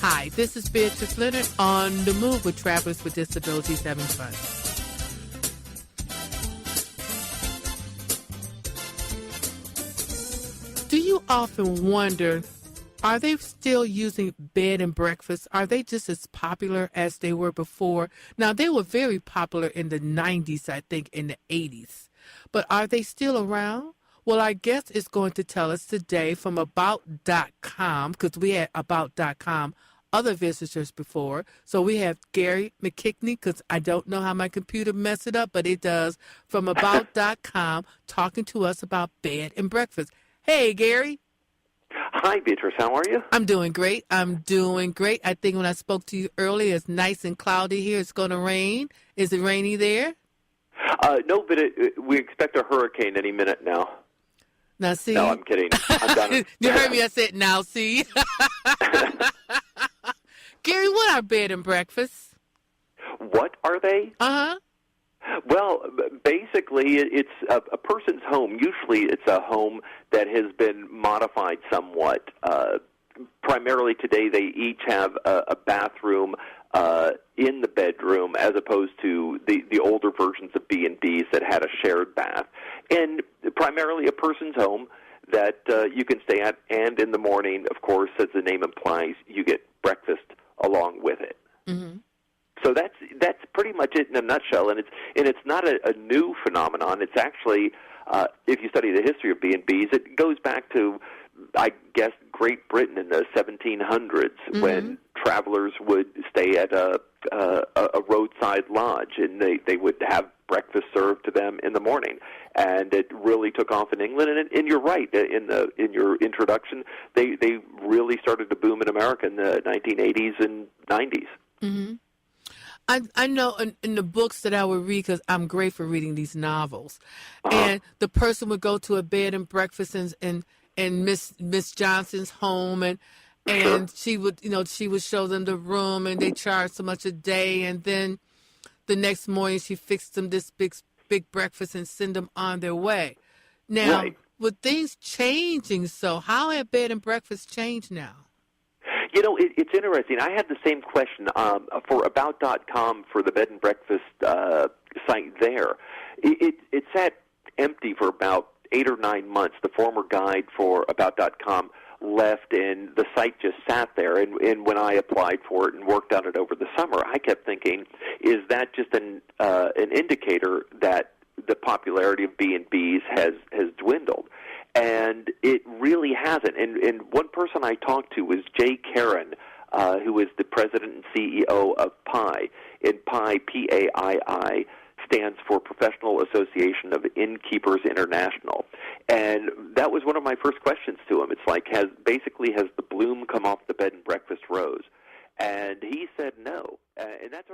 Hi, this is Beatrice Leonard on The Move with Travelers with Disabilities Having Fun. Do you often wonder, are they still using bed and breakfast? Are they just as popular as they were before? Now, they were very popular in the 90s, I think, in the 80s. But are they still around? Well, our guest is going to tell us today from About.com, because we had About.com other visitors before. So we have Gary McKechnie, because I don't know how my computer messed it up, but it does, from About.com, talking to us about bed and breakfast. Hey, Gary. Hi, Beatrice. How are you? I'm doing great. I think when I spoke to you earlier, it's nice and cloudy here. It's going to rain. Is it rainy there? No, but we expect a hurricane any minute now. Now, see? No, I'm kidding. I'm done. You heard me. I said, now, see? Gary, what are bed and breakfasts? What are they? Uh-huh. Well, basically, it's a person's home. Usually it's a home that has been modified somewhat. Primarily today, they each have a bathroom in the bedroom, as opposed to the older versions of B&Bs that had a shared bath. And primarily a person's home that you can stay at, and in the morning, of course, as the name implies, you get breakfast along with it. Mm-hmm. So that's pretty much it in a nutshell, and it's not a new phenomenon. It's actually, if you study the history of B&Bs, it goes back to, I guess, Great Britain in the 1700s, when travelers would stay at a roadside lodge, and they would have breakfast served to them in the morning. And it really took off in England. And you're right, in your introduction, they really started to boom in America in the 1980s and 90s. Mm-hmm. I know in the books that I would read, because I'm great for reading these novels, and the person would go to a bed and breakfast in Miss Johnson's home, and she would show them the room, and they charged so much a day, and then the next morning she fixed them this big breakfast and send them on their way. Now, right. With things changing, so how have bed and breakfast changed now? You know, it's interesting. I had the same question for About.com for the bed and breakfast site there. It sat empty for about 8 or 9 months. The former guide for About.com left, and the site just sat there. And when I applied for it and worked on it over the summer, I kept thinking, is that just an indicator that the popularity of B&Bs has dwindled? And it really hasn't. And one person I talked to was Jay Karen, who is the president and CEO of PAI. And PAI, P-A-I-I, stands for Professional Association of Innkeepers International. And that was one of my first questions to him. It's like, has the bloom come off the bed and breakfast rose? And he said no. And that's